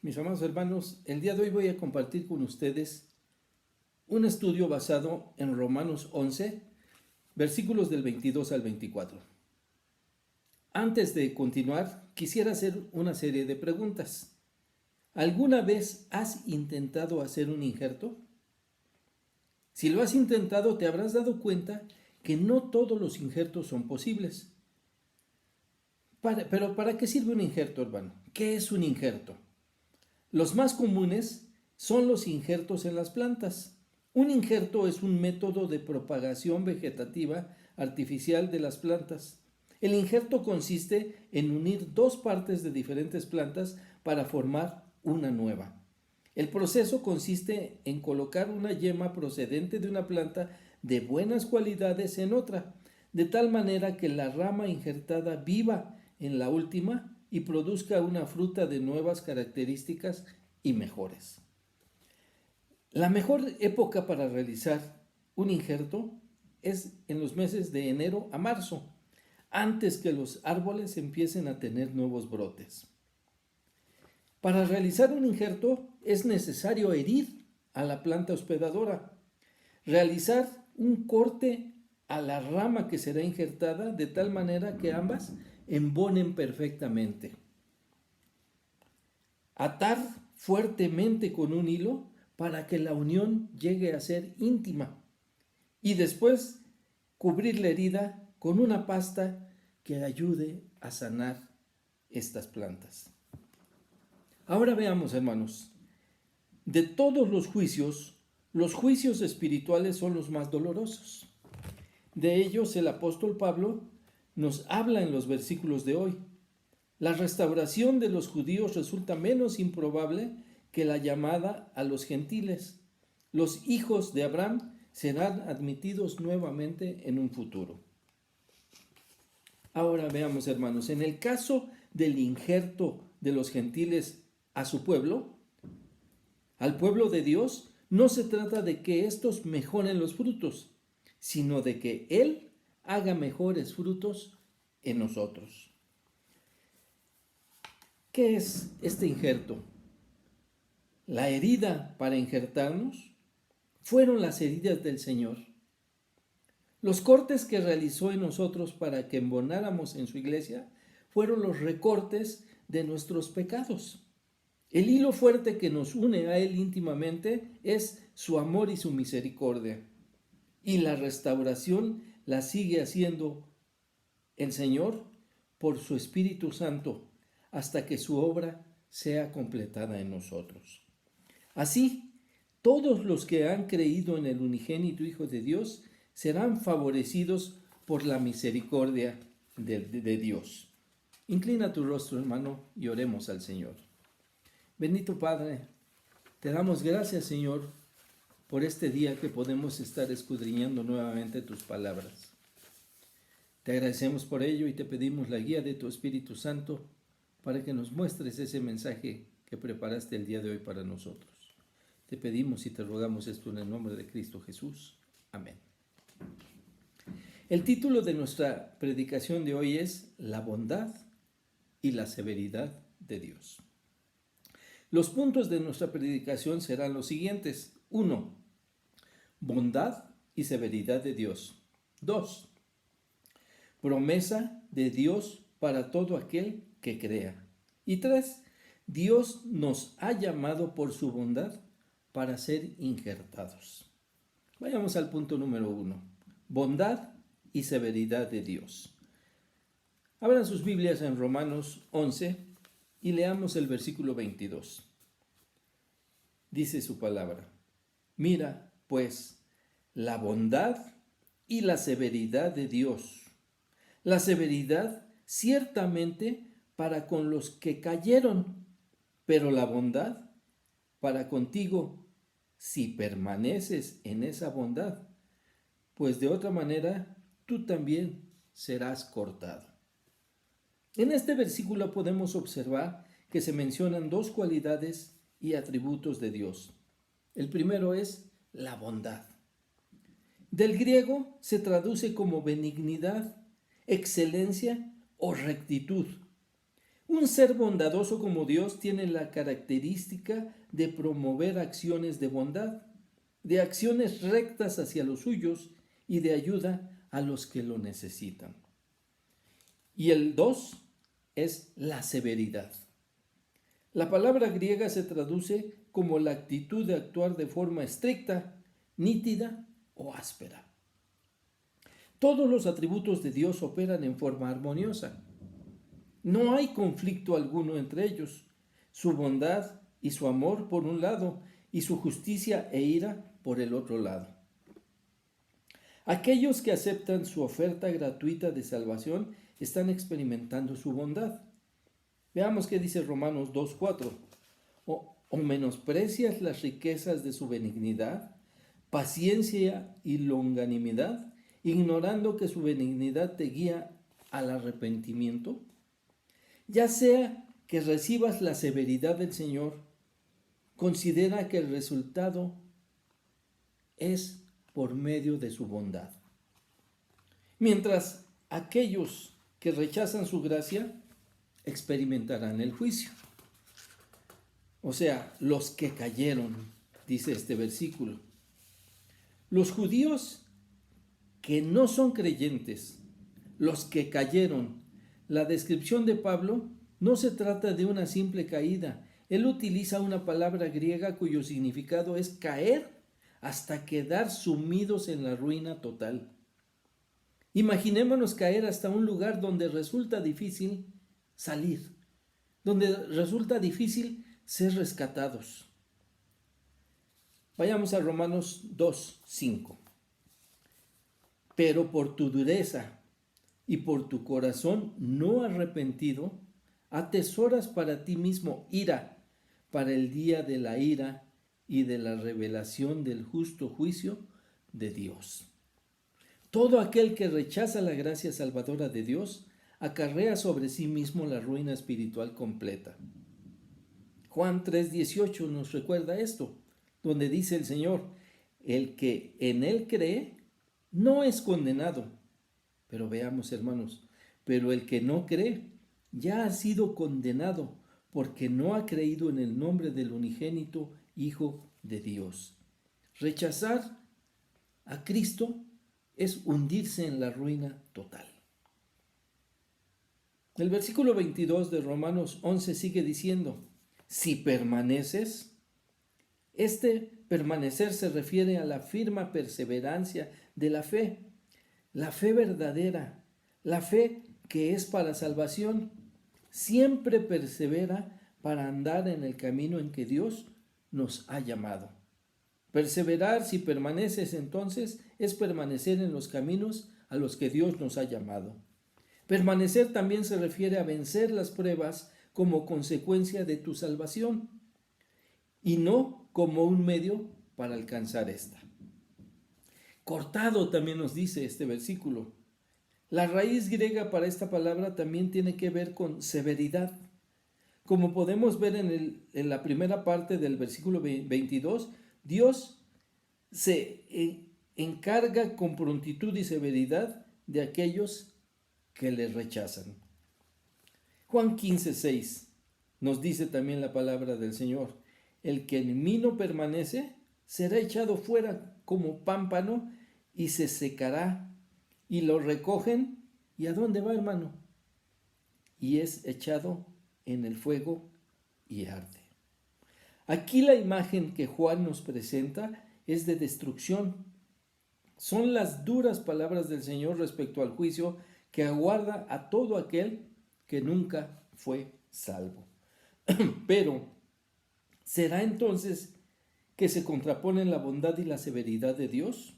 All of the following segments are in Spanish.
Mis amados hermanos, el día de hoy voy a compartir con ustedes un estudio basado en Romanos 11, versículos del 22 al 24. Antes de continuar, quisiera hacer una serie de preguntas. ¿Alguna vez has intentado hacer un injerto? Si lo has intentado, te habrás dado cuenta que no todos los injertos son posibles. Pero ¿para qué sirve un injerto, hermano? ¿Qué es un injerto? Los más comunes son los injertos en las plantas. Un injerto es un método de propagación vegetativa artificial de las plantas. El injerto consiste en unir dos partes de diferentes plantas para formar una nueva. El proceso consiste en colocar una yema procedente de una planta de buenas cualidades en otra, de tal manera que la rama injertada viva en la última y produzca una fruta de nuevas características y mejores. La mejor época para realizar un injerto es en los meses de enero a marzo, antes que los árboles empiecen a tener nuevos brotes. Para realizar un injerto es necesario herir a la planta hospedadora, realizar un corte a la rama que será injertada de tal manera que ambas embonen perfectamente. Atar fuertemente con un hilo para que la unión llegue a ser íntima y después cubrir la herida con una pasta que ayude a sanar estas plantas. Ahora veamos, hermanos, de todos los juicios espirituales son los más dolorosos. De ellos el apóstol Pablo nos habla en los versículos de hoy. La restauración de los judíos resulta menos improbable que la llamada a los gentiles. Los hijos de Abraham serán admitidos nuevamente en un futuro. Ahora veamos, hermanos, en el caso del injerto de los gentiles a su pueblo, al pueblo de Dios, no se trata de que estos mejoren los frutos, sino de que Él haga mejores frutos en nosotros. ¿Qué es este injerto? La herida para injertarnos fueron las heridas del Señor. Los cortes que realizó en nosotros para que embonáramos en su iglesia fueron los recortes de nuestros pecados. El hilo fuerte que nos une a Él íntimamente es su amor y su misericordia. Y la restauración la sigue haciendo el Señor por su Espíritu Santo hasta que su obra sea completada en nosotros. Así, todos los que han creído en el unigénito Hijo de Dios serán favorecidos por la misericordia de Dios. Inclina tu rostro, hermano, y oremos al Señor. Bendito Padre, te damos gracias, Señor, por este día que podemos estar escudriñando nuevamente tus palabras. Te agradecemos por ello y te pedimos la guía de tu Espíritu Santo para que nos muestres ese mensaje que preparaste el día de hoy para nosotros. Te pedimos y te rogamos esto en el nombre de Cristo Jesús. Amén. El título de nuestra predicación de hoy es La bondad y la severidad de Dios. Los puntos de nuestra predicación serán los siguientes. 1. Bondad y severidad de Dios. 2. Promesa de Dios para todo aquel que crea. Y 3. Dios nos ha llamado por su bondad para ser injertados. Vayamos al punto número 1. Bondad y severidad de Dios. Abran sus Biblias en Romanos 11 y leamos el versículo 22. Dice su palabra: Mira, pues, la bondad y la severidad de Dios. La severidad ciertamente para con los que cayeron, pero la bondad para contigo, si permaneces en esa bondad, pues de otra manera tú también serás cortado. En este versículo podemos observar que se mencionan dos cualidades y atributos de Dios. El primero es la bondad. Del griego se traduce como benignidad, excelencia o rectitud. Un ser bondadoso como Dios tiene la característica de promover acciones de bondad, de acciones rectas hacia los suyos y de ayuda a los que lo necesitan. Y el 2 es la severidad. La palabra griega se traduce como la actitud de actuar de forma estricta, nítida o áspera. Todos los atributos de Dios operan en forma armoniosa. No hay conflicto alguno entre ellos. Su bondad y su amor por un lado y su justicia e ira por el otro lado. Aquellos que aceptan su oferta gratuita de salvación están experimentando su bondad. Veamos qué dice Romanos 2:4. ¿O menosprecias las riquezas de su benignidad, paciencia y longanimidad, ignorando que su benignidad te guía al arrepentimiento? Ya sea que recibas la severidad del Señor, considera que el resultado es por medio de su bondad. Mientras aquellos que rechazan su gracia experimentarán el juicio. O sea, los que cayeron, dice este versículo. Los judíos que no son creyentes, los que cayeron, la descripción de Pablo no se trata de una simple caída. Él utiliza una palabra griega cuyo significado es caer hasta quedar sumidos en la ruina total. Imaginémonos caer hasta un lugar donde resulta difícil salir, donde resulta difícil ser rescatados. Vayamos a Romanos 2:5. Pero por tu dureza y por tu corazón no arrepentido, atesoras para ti mismo ira para el día de la ira y de la revelación del justo juicio de Dios. Todo aquel que rechaza la gracia salvadora de Dios acarrea sobre sí mismo la ruina espiritual completa. Juan 3:18 nos recuerda esto, donde dice el Señor, el que en él cree no es condenado. Pero veamos, hermanos, pero el que no cree ya ha sido condenado porque no ha creído en el nombre del unigénito Hijo de Dios. Rechazar a Cristo es hundirse en la ruina total. El versículo 22 de Romanos 11 sigue diciendo, si permaneces, este permanecer se refiere a la firme perseverancia de la fe verdadera, la fe que es para salvación, siempre persevera para andar en el camino en que Dios nos ha llamado. Perseverar, si permaneces entonces, es permanecer en los caminos a los que Dios nos ha llamado. Permanecer también se refiere a vencer las pruebas como consecuencia de tu salvación y no como un medio para alcanzar esta. Cortado también nos dice este versículo. La raíz griega para esta palabra también tiene que ver con severidad. Como podemos ver en la primera parte del versículo 22, Dios se encarga con prontitud y severidad de aquellos que le rechazan. Juan 15:6 nos dice también la palabra del Señor. El que en mí no permanece será echado fuera como pámpano y se secará. Y lo recogen. ¿Y a dónde va, hermano? Y es echado en el fuego y arde. Aquí la imagen que Juan nos presenta es de destrucción. Son las duras palabras del Señor respecto al juicio que aguarda a todo aquel que nunca fue salvo. Pero, ¿será entonces que se contraponen la bondad y la severidad de Dios?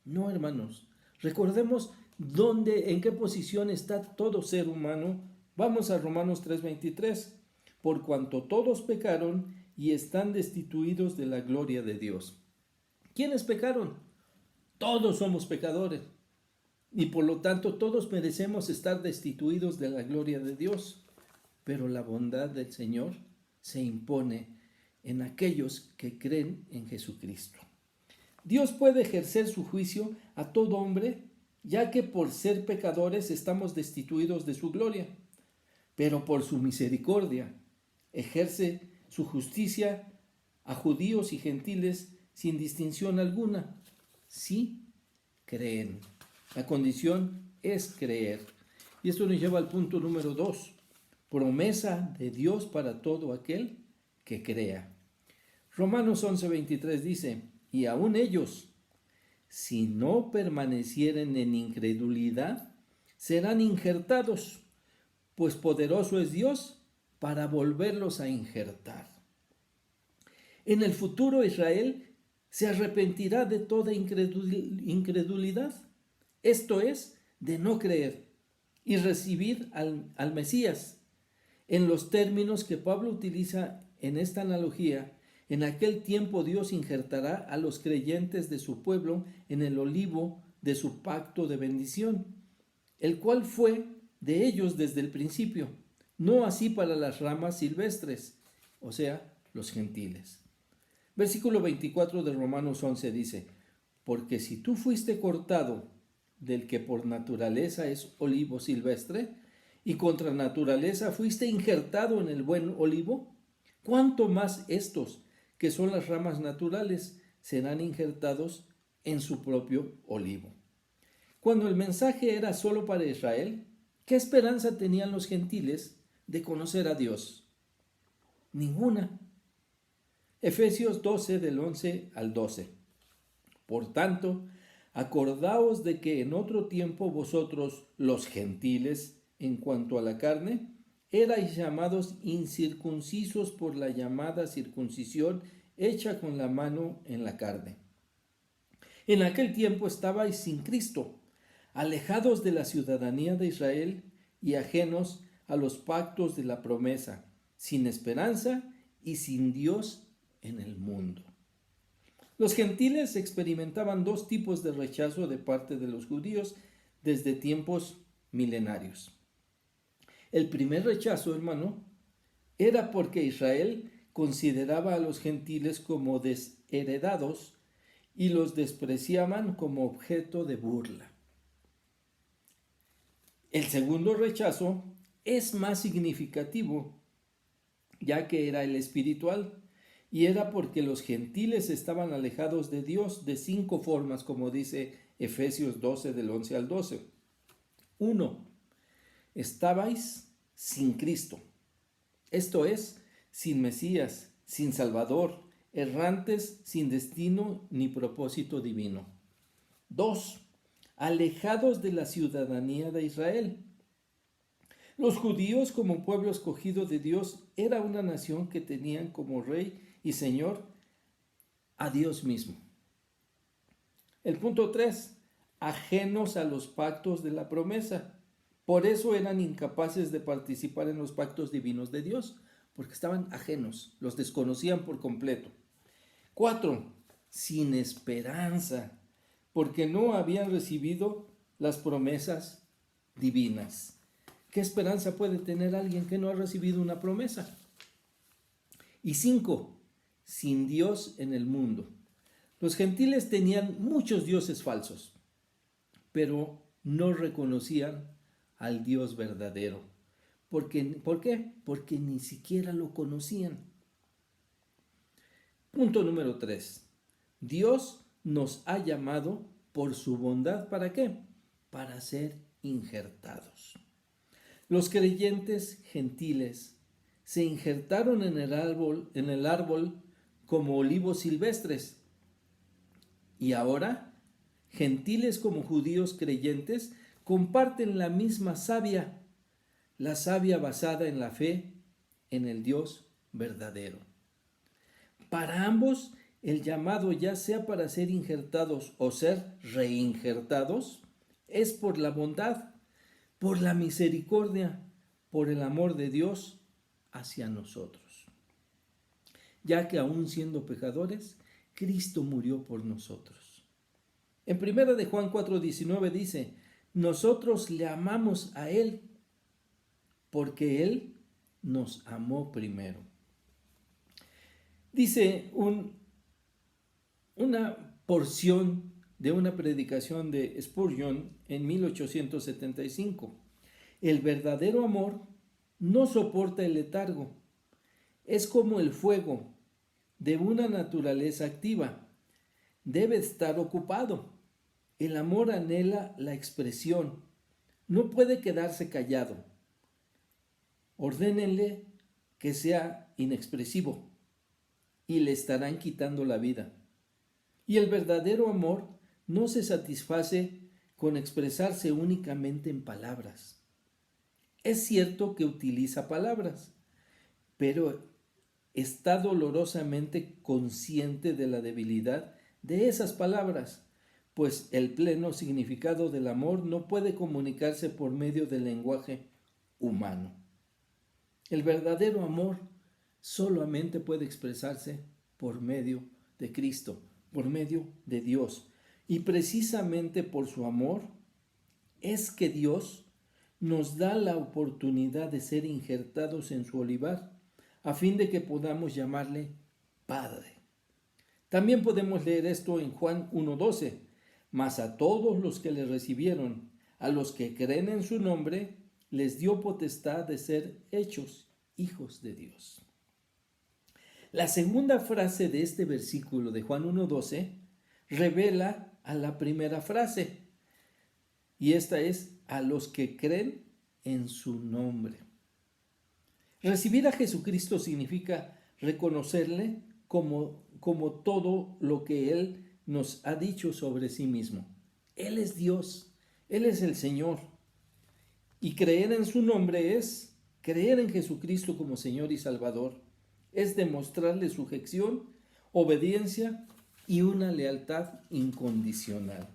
No, hermanos. Recordemos en qué posición está todo ser humano. Vamos a Romanos 3:23. Por cuanto todos pecaron y están destituidos de la gloria de Dios. ¿Quiénes pecaron? Todos somos pecadores. Y por lo tanto todos merecemos estar destituidos de la gloria de Dios. Pero la bondad del Señor se impone en aquellos que creen en Jesucristo. Dios puede ejercer su juicio a todo hombre, ya que por ser pecadores estamos destituidos de su gloria. pero por su misericordia ejerce su justicia a judíos y gentiles sin distinción alguna, si creen. La condición es creer. Y esto nos lleva al punto número 2, promesa de Dios para todo aquel que crea. Romanos 11:23 dice, y aun ellos, si no permanecieren en incredulidad, serán injertados, pues poderoso es Dios para volverlos a injertar. En el futuro Israel se arrepentirá de toda incredulidad, esto es, de no creer y recibir al Mesías. En los términos que Pablo utiliza en esta analogía, en aquel tiempo Dios injertará a los creyentes de su pueblo en el olivo de su pacto de bendición, el cual fue de ellos desde el principio, no así para las ramas silvestres, o sea, los gentiles. Versículo 24 de Romanos 11 dice, porque si tú fuiste cortado del que por naturaleza es olivo silvestre, y contra naturaleza fuiste injertado en el buen olivo, ¿cuánto más estos, que son las ramas naturales, serán injertados en su propio olivo? Cuando el mensaje era solo para Israel, ¿qué esperanza tenían los gentiles de conocer a Dios? Ninguna. Efesios 12 del 11 al 12. Por tanto, acordaos de que en otro tiempo vosotros, los gentiles, en cuanto a la carne, erais llamados incircuncisos por la llamada circuncisión hecha con la mano en la carne. En aquel tiempo estabais sin Cristo, alejados de la ciudadanía de Israel y ajenos a los pactos de la promesa, sin esperanza y sin Dios en el mundo. Los gentiles experimentaban dos tipos de rechazo de parte de los judíos desde tiempos milenarios. El primer rechazo, hermano, era porque Israel consideraba a los gentiles como desheredados y los despreciaban como objeto de burla. El segundo rechazo es más significativo, ya que era el espiritual, y era porque los gentiles estaban alejados de Dios de 5 formas, como dice Efesios 12 del 11 al 12. 1. Estabais sin Cristo, esto es, sin Mesías, sin Salvador, errantes, sin destino ni propósito divino. 2. Alejados de la ciudadanía de Israel. Los judíos, como pueblo escogido de Dios, era una nación que tenían como rey y señor a Dios mismo. El punto 3. Ajenos a los pactos de la promesa. Por eso eran incapaces de participar en los pactos divinos de Dios, porque estaban ajenos, los desconocían por completo. 4. Sin esperanza, porque no habían recibido las promesas divinas. ¿Qué esperanza puede tener alguien que no ha recibido una promesa? Y 5. Sin Dios en el mundo. Los gentiles tenían muchos dioses falsos, pero no reconocían al Dios verdadero. ¿Por qué? Porque ni siquiera lo conocían. Punto número 3. Dios nos ha llamado por su bondad, ¿para qué? Para ser injertados. Los creyentes gentiles se injertaron en el árbol como olivos silvestres. Y ahora, gentiles como judíos creyentes comparten la misma savia, la savia basada en la fe en el Dios verdadero. Para ambos, el llamado, ya sea para ser injertados o ser reinjertados, es por la bondad, por la misericordia, por el amor de Dios hacia nosotros. Ya que aún siendo pecadores, Cristo murió por nosotros. En 1 de Juan 4:19 dice, nosotros le amamos a Él porque Él nos amó primero. Dice una porción de una predicación de Spurgeon en 1875. El verdadero amor no soporta el letargo. Es como el fuego de una naturaleza activa. Debe estar ocupado. El amor anhela la expresión. No puede quedarse callado. Ordénenle que sea inexpresivo y le estarán quitando la vida. Y el verdadero amor no se satisface con expresarse únicamente en palabras. Es cierto que utiliza palabras, pero está dolorosamente consciente de la debilidad de esas palabras, pues el pleno significado del amor no puede comunicarse por medio del lenguaje humano. El verdadero amor solamente puede expresarse por medio de Cristo, por medio de Dios. Y precisamente por su amor es que Dios nos da la oportunidad de ser injertados en su olivar, a fin de que podamos llamarle Padre. También podemos leer esto en Juan 1:12. Mas a todos los que le recibieron, a los que creen en su nombre, les dio potestad de ser hechos hijos de Dios. La segunda frase de este versículo de Juan 1:12 revela a la primera frase, y esta es: a los que creen en su nombre. Recibir a Jesucristo significa reconocerle como todo lo que Él nos ha dicho sobre sí mismo. Él es Dios, Él es el Señor. Y creer en su nombre es creer en Jesucristo como Señor y Salvador. Es demostrarle sujeción, obediencia y una lealtad incondicional.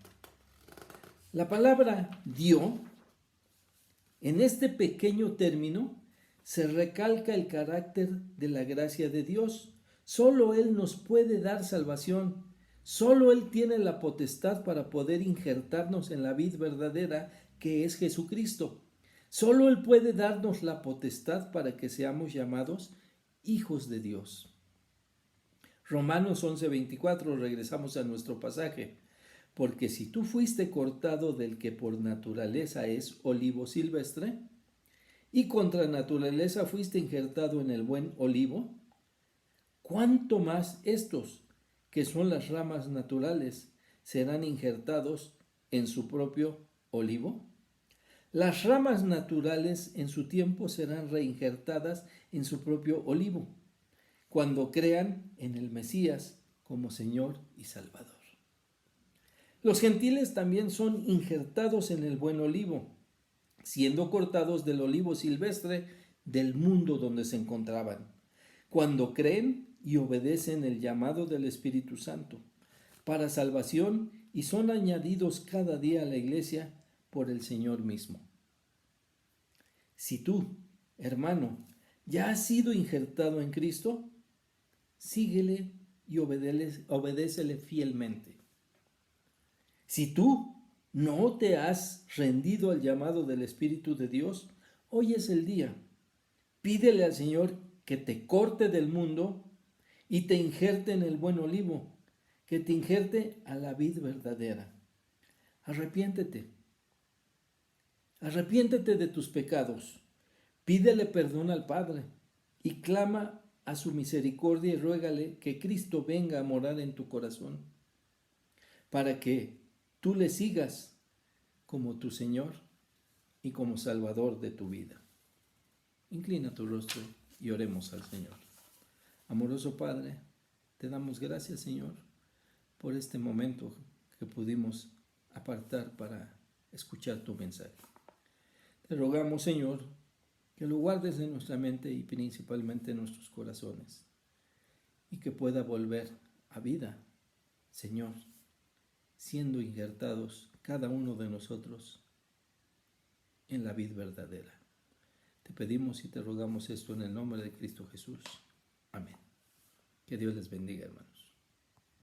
La palabra dio, en este pequeño término, se recalca el carácter de la gracia de Dios. Solo Él nos puede dar salvación. Solo Él tiene la potestad para poder injertarnos en la vid verdadera que es Jesucristo. Solo Él puede darnos la potestad para que seamos llamados hijos de Dios. Romanos 11:24, regresamos a nuestro pasaje. Porque si tú fuiste cortado del que por naturaleza es olivo silvestre, y contra naturaleza fuiste injertado en el buen olivo, ¿cuánto más estos, que son las ramas naturales, serán injertados en su propio olivo? Las ramas naturales en su tiempo serán reinjertadas en su propio olivo, cuando crean en el Mesías como Señor y Salvador. Los gentiles también son injertados en el buen olivo, siendo cortados del olivo silvestre del mundo donde se encontraban, cuando creen y obedecen el llamado del Espíritu Santo para salvación y son añadidos cada día a la iglesia por el Señor mismo. Si tú, hermano, ya has sido injertado en Cristo, síguele y obedécele fielmente. Si tú no te has rendido al llamado del Espíritu de Dios, hoy es el día. Pídele al Señor que te corte del mundo y te injerte en el buen olivo, que te injerte a la vid verdadera. Arrepiéntete. Arrepiéntete de tus pecados. Pídele perdón al Padre y clama a su misericordia y ruégale que Cristo venga a morar en tu corazón, para que tú le sigas como tu Señor y como Salvador de tu vida. Inclina tu rostro y oremos al Señor. Amoroso Padre, te damos gracias, Señor, por este momento que pudimos apartar para escuchar tu mensaje. Te rogamos, Señor, que lo guardes en nuestra mente y principalmente en nuestros corazones, y que pueda volver a vida, Señor, siendo injertados cada uno de nosotros en la vid verdadera. Te pedimos y te rogamos esto en el nombre de Cristo Jesús. Amén. Que Dios les bendiga, hermano.